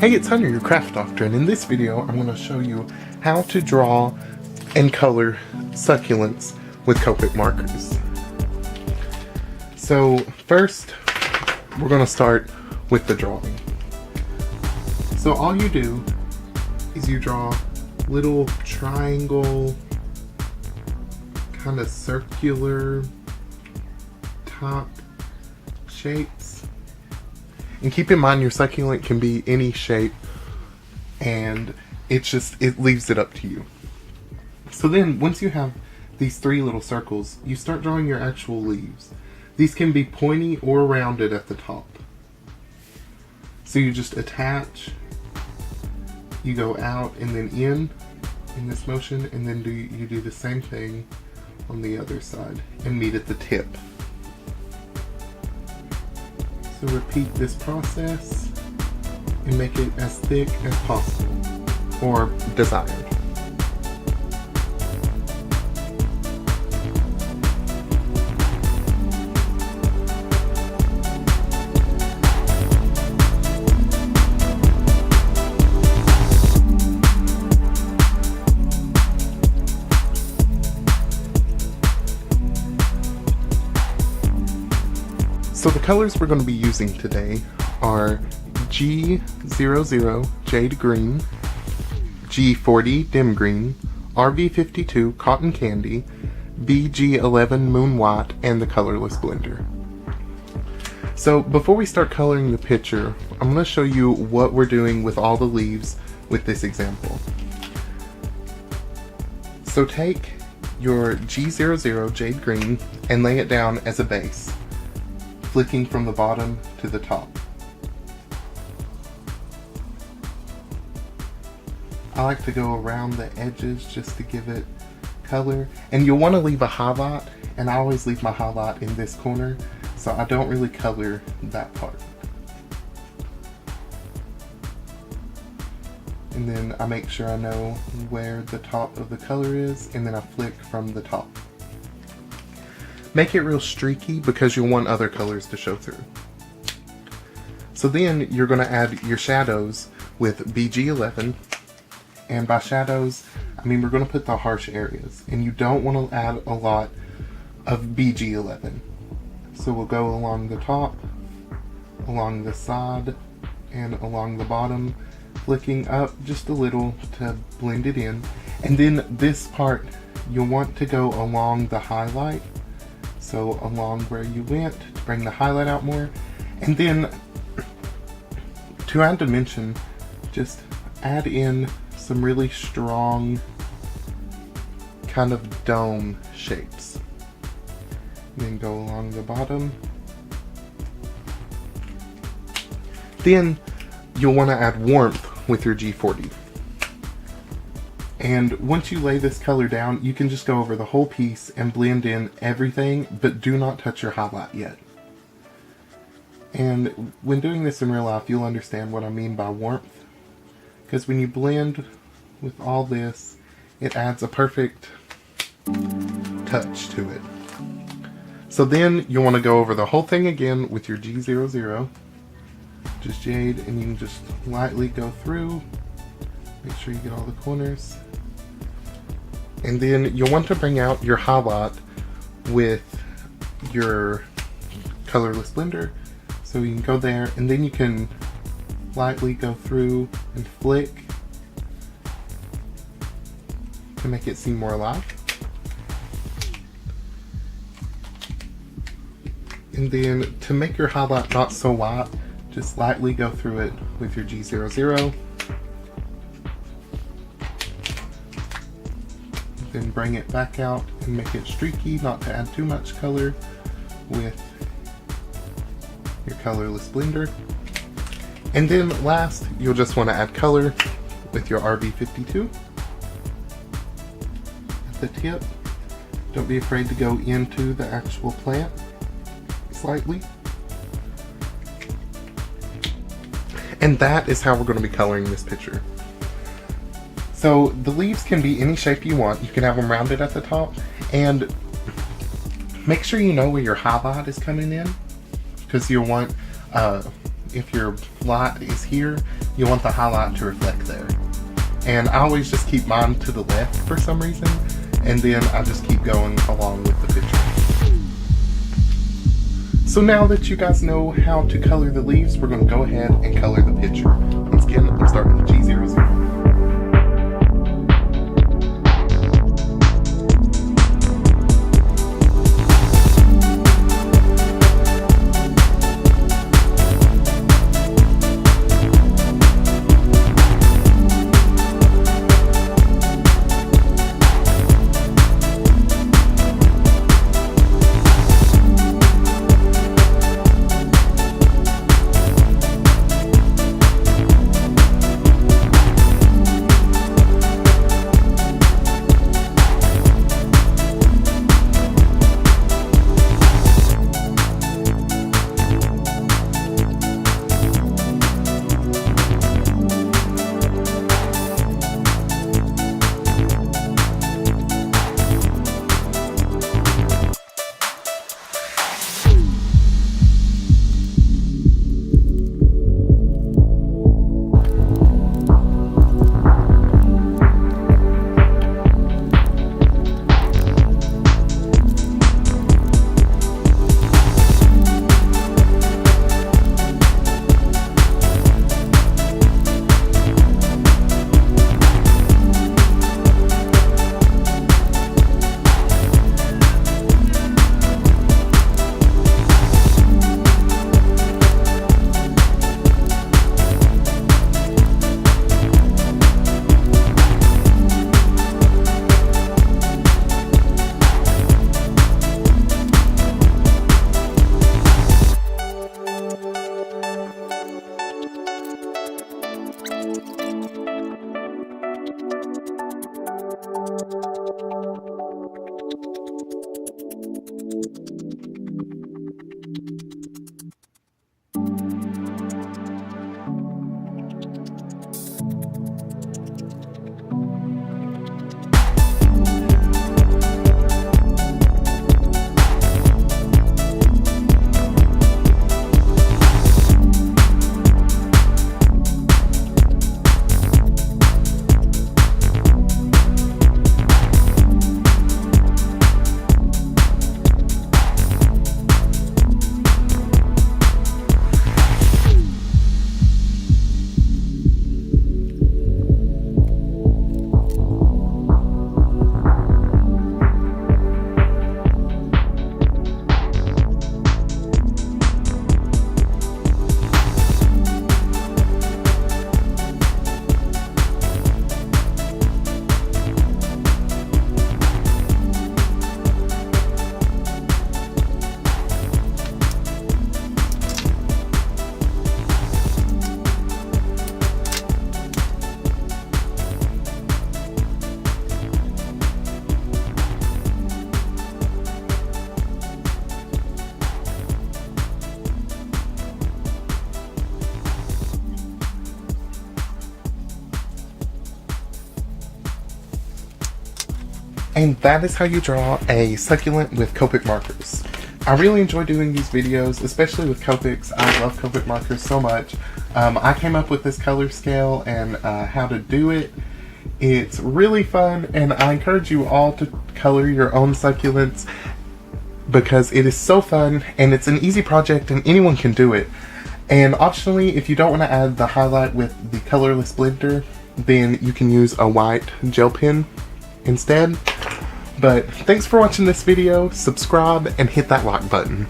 Hey, it's Hunter, your craft doctor, and in this video I'm going to show you how to draw and color succulents with Copic markers. So first, we're going to start with the drawing. So all you do is you draw little triangle, kind of circular top shapes. And keep in mind your succulent can be any shape, and it leaves it up to you. So then once you have these three little circles, you start drawing your actual leaves. These can be pointy or rounded at the top. So you just attach, you go out and then in this motion, and then you do the same thing on the other side and meet at the tip. So repeat this process and make it as thick as possible, or desired. So the colors we're going to be using today are G00 Jade Green, G40 Dim Green, RV52 Cotton Candy, BG11 Moon White, and the Colorless Blender. So before we start coloring the picture, I'm going to show you what we're doing with all the leaves with this example. So take your G00 Jade Green and lay it down as a base, flicking from the bottom to the top. I like to go around the edges just to give it color, and you'll want to leave a highlight, and I always leave my highlight in this corner, so I don't really color that part. And then I make sure I know where the top of the color is, and then I flick from the top. Make it real streaky because you'll want other colors to show through. So then you're going to add your shadows with BG11, and by shadows I mean we're going to put the harsh areas, and you don't want to add a lot of BG11. So we'll go along the top, along the side, and along the bottom, flicking up just a little to blend it in. And then this part you'll want to go along the highlight, so along where you went, to bring the highlight out more. And then to add dimension, just add in some really strong kind of dome shapes. And then go along the bottom. Then you'll want to add warmth with your G40. And once you lay this color down, you can just go over the whole piece and blend in everything, but do not touch your highlight yet. And when doing this in real life, you'll understand what I mean by warmth, because when you blend with all this, it adds a perfect touch to it. So then you'll want to go over the whole thing again with your G00, just jade, and you can just lightly go through, make sure you get all the corners. And then you'll want to bring out your highlight with your colorless blender. So you can go there, and then you can lightly go through and flick to make it seem more alive. And then to make your highlight not so white, just lightly go through it with your G00. Then bring it back out and make it streaky, not to add too much color, with your colorless blender. And then last, you'll just want to add color with your RV52 at the tip. Don't be afraid to go into the actual plant slightly. And that is how we're going to be coloring this picture. So the leaves can be any shape you want. You can have them rounded at the top, and make sure you know where your highlight is coming in, because you'll want if your light is here, you want the highlight to reflect there. And I always just keep mine to the left for some reason, and then I just keep going along with the picture. So now that you guys know how to color the leaves, we're going to go ahead and color the picture. Once again, I'm starting with G00. And that is how you draw a succulent with Copic markers. I really enjoy doing these videos, especially with Copics. I love Copic markers so much. I came up with this color scale and how to do it. It's really fun, and I encourage you all to color your own succulents because it is so fun and it's an easy project and anyone can do it. And optionally, if you don't want to add the highlight with the colorless blender, then you can use a white gel pen instead. But thanks for watching this video, subscribe, and hit that like button.